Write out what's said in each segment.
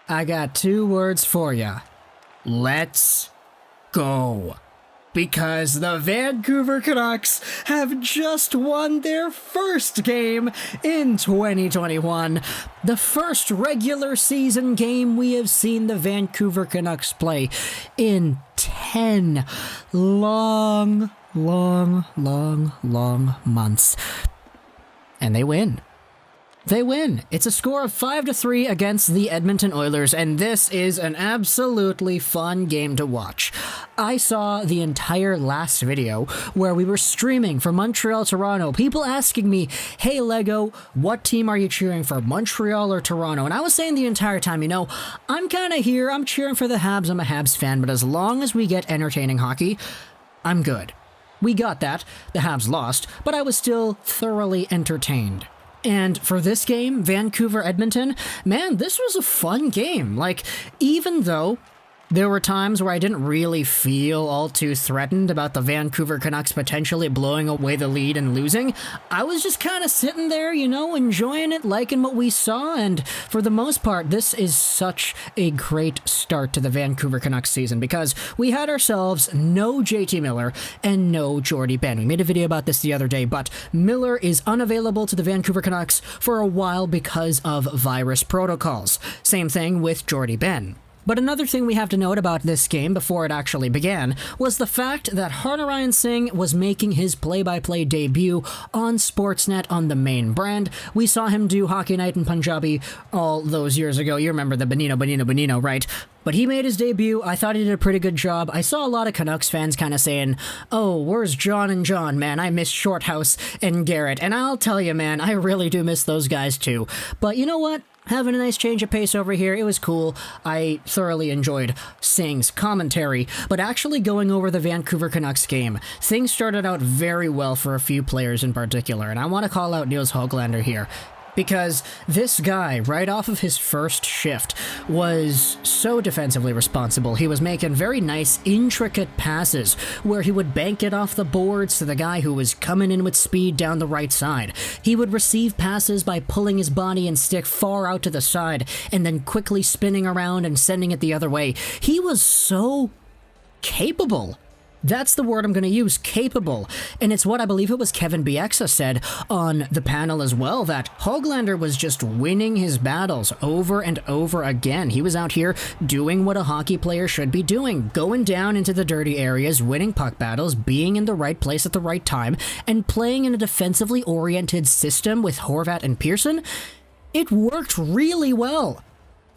I got two words for you. Let's go. Because the Vancouver Canucks have just won their first game in 2021. The first regular season game we have seen the Vancouver Canucks play in 10 long months. And they win. They win. It's a score of 5-3 against the Edmonton Oilers, and this is an absolutely fun game to watch. I saw the entire last video where we were streaming for Montreal, Toronto, people asking me, hey Lego, what team are you cheering for, Montreal or Toronto? And I was saying the entire time, I'm kind of here, I'm cheering for the Habs, I'm a Habs fan, but as long as we get entertaining hockey, I'm good. We got that. The Habs lost, but I was still thoroughly entertained. And for this game, Vancouver-Edmonton, man, this was a fun game. Even though there were times where I didn't really feel all too threatened about the Vancouver Canucks potentially blowing away the lead and losing, I was just kind of sitting there, enjoying it, liking what we saw, and for the most part, this is such a great start to the Vancouver Canucks season because we had ourselves no JT Miller and no Jordie Benn. We made a video about this the other day, but Miller is unavailable to the Vancouver Canucks for a while because of virus protocols. Same thing with Jordie Benn. But another thing we have to note about this game before it actually began was the fact that Harnarayan Singh was making his play-by-play debut on Sportsnet on the main brand. We saw him do Hockey Night in Punjabi all those years ago. You remember the Bonino, right? But he made his debut. I thought he did a pretty good job. I saw a lot of Canucks fans kind of saying, oh, where's John and John, man? I miss Shorthouse and Garrett. And I'll tell you, man, I really do miss those guys too. But you know what? Having a nice change of pace over here, it was cool. I thoroughly enjoyed Singh's commentary, but actually going over the Vancouver Canucks game, things started out very well for a few players in particular, and I want to call out Nils Hoglander here. Because this guy, right off of his first shift, was so defensively responsible. He was making very nice, intricate passes where he would bank it off the boards to the guy who was coming in with speed down the right side. He would receive passes by pulling his body and stick far out to the side and then quickly spinning around and sending it the other way. He was so capable. That's the word I'm going to use, capable. And it's what I believe it was Kevin Bieksa said on the panel as well, that Hoglander was just winning his battles over and over again. He was out here doing what a hockey player should be doing, going down into the dirty areas, winning puck battles, being in the right place at the right time, and playing in a defensively oriented system with Horvat and Pearson. It worked really well.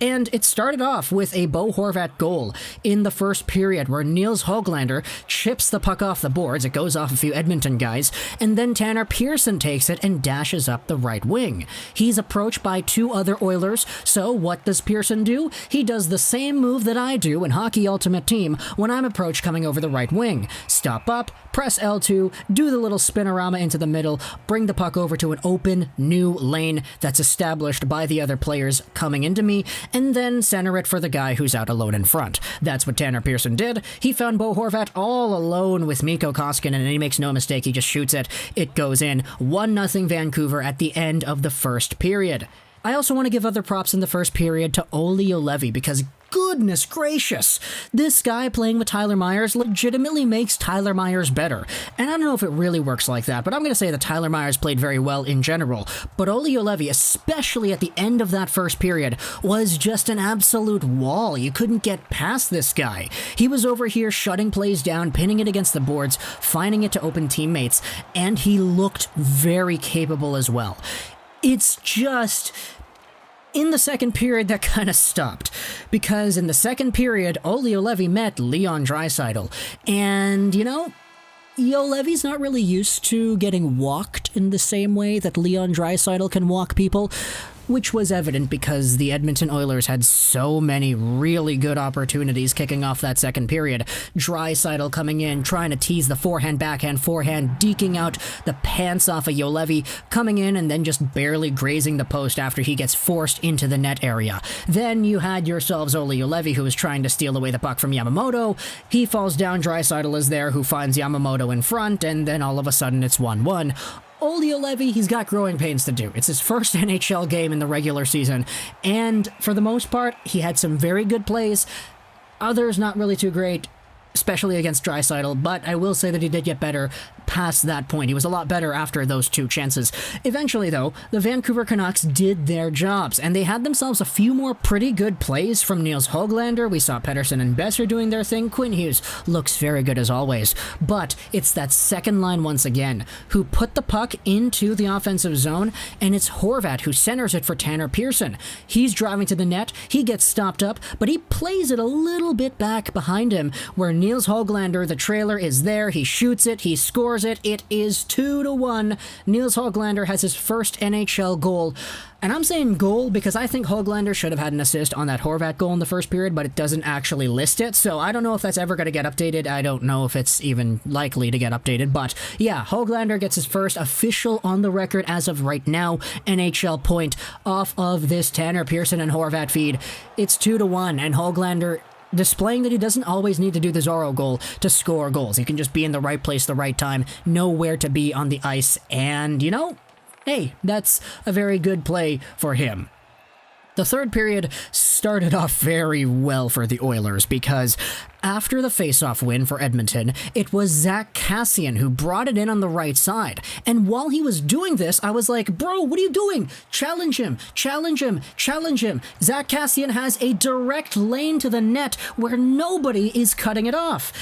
And it started off with a Bo Horvat goal in the first period where Nils Hoglander chips the puck off the boards. It goes off a few Edmonton guys, and then Tanner Pearson takes it and dashes up the right wing. He's approached by two other Oilers, so what does Pearson do? He does the same move that I do in Hockey Ultimate Team when I'm approached coming over the right wing. Stop up, press L2, do the little spinorama into the middle, bring the puck over to an open new lane that's established by the other players coming into me, and then center it for the guy who's out alone in front. That's what Tanner Pearson did. He found Bo Horvat all alone with Mikko Koskinen, and he makes no mistake, he just shoots it. It goes in. 1-0 Vancouver at the end of the first period. I also want to give other props in the first period to Olli Juolevi because goodness gracious, this guy playing with Tyler Myers legitimately makes Tyler Myers better. And I don't know if it really works like that, but I'm going to say that Tyler Myers played very well in general. But Olli Juolevi, especially at the end of that first period, was just an absolute wall. You couldn't get past this guy. He was over here shutting plays down, pinning it against the boards, finding it to open teammates, and he looked very capable as well. It's just, in the second period, that kind of stopped. Because in the second period, Olli Juolevi met Leon Draisaitl. And, Juolevi's not really used to getting walked in the same way that Leon Draisaitl can walk people, which was evident because the Edmonton Oilers had so many really good opportunities kicking off that second period. Draisaitl coming in, trying to tease the backhand, deking out the pants off of Juolevi, coming in and then just barely grazing the post after he gets forced into the net area. Then you had yourselves Olli Juolevi, who was trying to steal away the puck from Yamamoto. He falls down, Draisaitl is there, who finds Yamamoto in front, and then all of a sudden it's 1-1. Olli Juolevi, he's got growing pains to do. It's his first NHL game in the regular season, and for the most part, he had some very good plays. Others not really too great, especially against Draisaitl, but I will say that he did get better past that point. He was a lot better after those two chances. Eventually, though, the Vancouver Canucks did their jobs, and they had themselves a few more pretty good plays from Nils Hoglander. We saw Pettersson and Boeser doing their thing. Quinn Hughes looks very good as always, but it's that second line once again who put the puck into the offensive zone, and it's Horvat who centers it for Tanner Pearson. He's driving to the net, he gets stopped up, but he plays it a little bit back behind him, where Nils Hoglander, the trailer, is there. He shoots it, he scores it. It is 2-1. Nils Hoglander has his first NHL goal. And I'm saying goal because I think Hoglander should have had an assist on that Horvat goal in the first period, but it doesn't actually list it, so I don't know if that's ever going to get updated. I don't know if it's even likely to get updated, but yeah, Hoglander gets his first official on the record as of right now NHL point off of this Tanner Pearson and Horvat feed. It's 2-1, and Hoglander displaying that he doesn't always need to do the Zorro goal to score goals. He can just be in the right place, the right time, know where to be on the ice, and, you know, hey, that's a very good play for him. The third period started off very well for the Oilers because after the faceoff win for Edmonton, it was Zack Kassian who brought it in on the right side. And while he was doing this, I was like, bro, what are you doing? Challenge him, challenge him, challenge him. Zack Kassian has a direct lane to the net where nobody is cutting it off.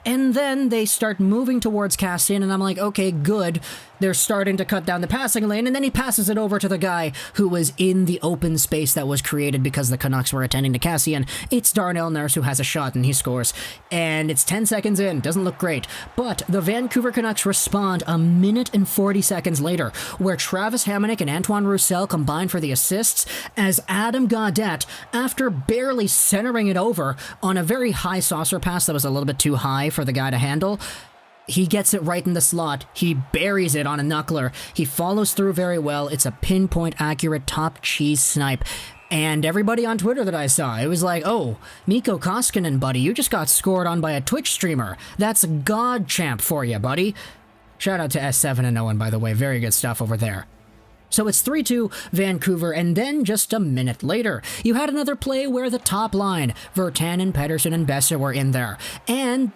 And then they start moving towards Kassian, and I'm like, okay, good. They're starting to cut down the passing lane, and then he passes it over to the guy who was in the open space that was created because the Canucks were attending to Kassian. It's Darnell Nurse who has a shot, and he scores. And it's 10 seconds in. Doesn't look great. But the Vancouver Canucks respond a minute and 40 seconds later, where Travis Hamonic and Antoine Roussel combine for the assists, as Adam Gaudette, after barely centering it over on a very high saucer pass that was a little bit too high for the guy to handle, he gets it right in the slot. He buries it on a knuckler. He follows through very well. It's a pinpoint accurate top cheese snipe. And everybody on Twitter that I saw, it was like, oh, Mikko Koskinen, buddy, you just got scored on by a Twitch streamer. That's God champ for you, buddy. Shout out to S7 and Owen, by the way. Very good stuff over there. So it's 3-2 Vancouver, and then just a minute later, you had another play where the top line, Virtanen, Pettersson, and Boeser were in there. And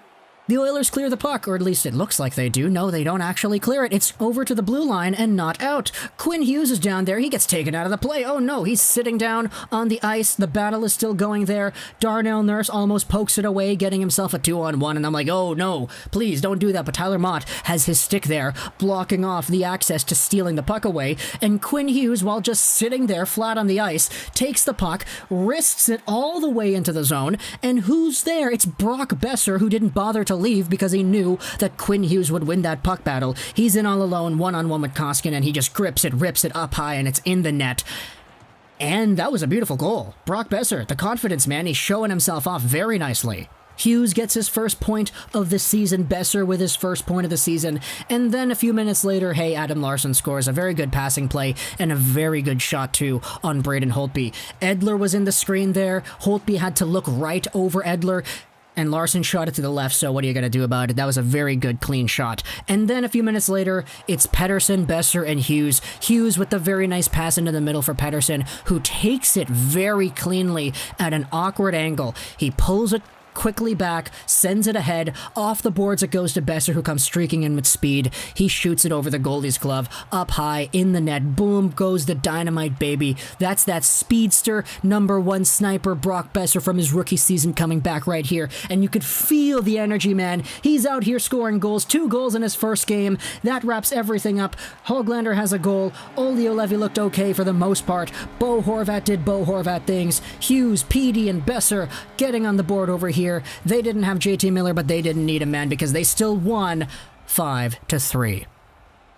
the Oilers clear the puck, or at least it looks like they do. No, they don't actually clear it. It's over to the blue line and not out. Quinn Hughes is down there. He gets taken out of the play. Oh no, he's sitting down on the ice. The battle is still going there. Darnell Nurse almost pokes it away, getting himself a 2-on-1, and I'm like, oh no, please don't do that. But Tyler Mott has his stick there, blocking off the access to stealing the puck away, and Quinn Hughes, while just sitting there flat on the ice, takes the puck, wrists it all the way into the zone, and who's there? It's Brock Boeser, who didn't bother to leave because he knew that Quinn Hughes would win that puck battle. He's in all alone, one-on-one with Koskinen, and he just grips it, rips it up high, and it's in the net. And that was a beautiful goal. Brock Boeser, the confidence man, he's showing himself off very nicely. Hughes gets his first point of the season, Boeser with his first point of the season, and then a few minutes later, hey, Adam Larsson scores a very good passing play and a very good shot too on Braden Holtby. Edler was in the screen there. Holtby had to look right over Edler, and Larsson shot it to the left, so what are you going to do about it? That was a very good, clean shot. And then a few minutes later, it's Pettersson, Boeser, and Hughes. Hughes with the very nice pass into the middle for Pettersson, who takes it very cleanly at an awkward angle. He pulls it quickly back, sends it ahead, off the boards it goes to Boeser, who comes streaking in with speed. He shoots it over the goalie's glove, up high, in the net, boom goes the dynamite baby. That's that speedster, #1 sniper Brock Boeser from his rookie season coming back right here, and you could feel the energy, man. He's out here scoring goals, 2 goals in his first game. That wraps everything up. Hoglander has a goal. Olli Juolevi looked okay for the most part. Bo Horvat did Bo Horvat things. Hughes, Petey, and Boeser getting on the board over here. They didn't have JT Miller, but they didn't need him, man, because they still won 5-3.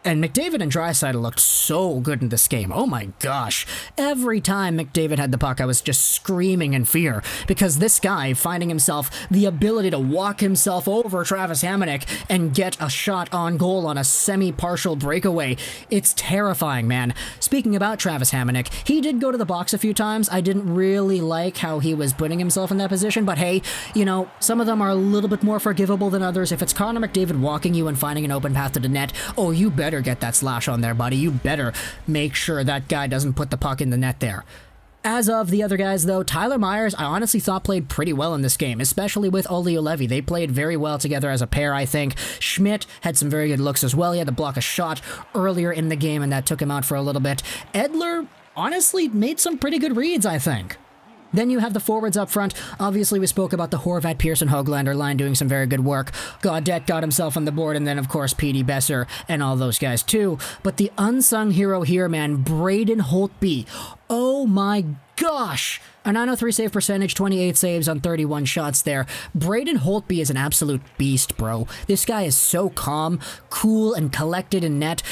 And McDavid and Draisaitl looked so good in this game. Oh my gosh. Every time McDavid had the puck, I was just screaming in fear, because this guy finding himself the ability to walk himself over Travis Hamonic and get a shot on goal on a semi-partial breakaway. It's terrifying, man. Speaking about Travis Hamonic, he did go to the box a few times. I didn't really like how he was putting himself in that position, but hey, you know, some of them are a little bit more forgivable than others. If it's Connor McDavid walking you and finding an open path to the net, oh, you better better get that slash on there, buddy. You better make sure that guy doesn't put the puck in the net there. As of the other guys, though, Tyler Myers, I honestly thought played pretty well in this game, especially with Olli Juolevi. They played very well together as a pair, I think. Schmidt had some very good looks as well. He had to block a shot earlier in the game, and that took him out for a little bit. Edler, honestly, made some pretty good reads, I think. Then you have the forwards up front. Obviously, we spoke about the Horvat, Pearson, Hoglander line doing some very good work. Gaudette got himself on the board, and then, of course, Petey, Boeser, and all those guys, too. But the unsung hero here, man, Braden Holtby. Oh, my gosh! A 903 save percentage, 28 saves on 31 shots there. Braden Holtby is an absolute beast, bro. This guy is so calm, cool, and collected in net.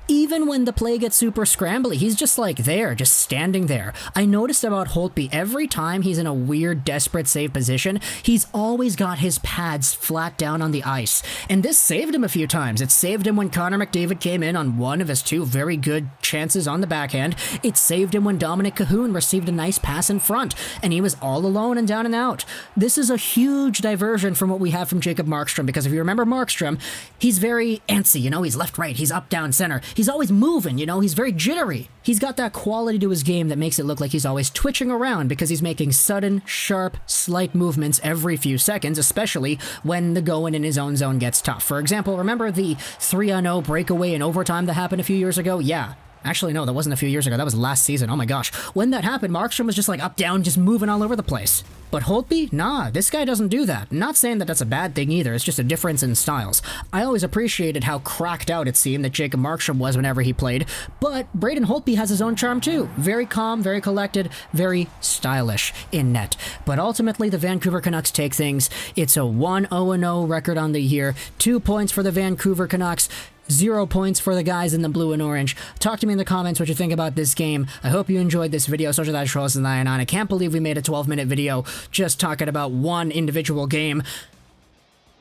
Even when the play gets super scrambly, he's just like there, just standing there. I noticed about Holtby, every time he's in a weird, desperate save position, he's always got his pads flat down on the ice. And this saved him a few times. It saved him when Connor McDavid came in on one of his two very good chances on the backhand. It saved him when Dominic Cahoon received a nice pass in front, and he was all alone and down and out. This is a huge diversion from what we have from Jacob Markstrom, because if you remember Markstrom, he's very antsy, he's left, right, he's up, down, center. He's always moving, he's very jittery. He's got that quality to his game that makes it look like he's always twitching around because he's making sudden, sharp, slight movements every few seconds, especially when the going in his own zone gets tough. For example, remember the 3-0 breakaway in overtime that happened a few years ago? Yeah. Actually, no, that wasn't a few years ago. That was last season. Oh my gosh. When that happened, Markstrom was just like up, down, just moving all over the place. But Holtby? Nah, this guy doesn't do that. Not saying that that's a bad thing either. It's just a difference in styles. I always appreciated how cracked out it seemed that Jacob Markstrom was whenever he played. But Braden Holtby has his own charm too. Very calm, very collected, very stylish in net. But ultimately, the Vancouver Canucks take things. It's a 1-0-0 record on the year. 2 points for the Vancouver Canucks. 0 points for the guys in the blue and orange. Talk to me in the comments what you think about this game. I hope you enjoyed this video. Social that Trolls and I can't believe we made a 12-minute video just talking about one individual game.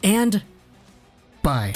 And bye.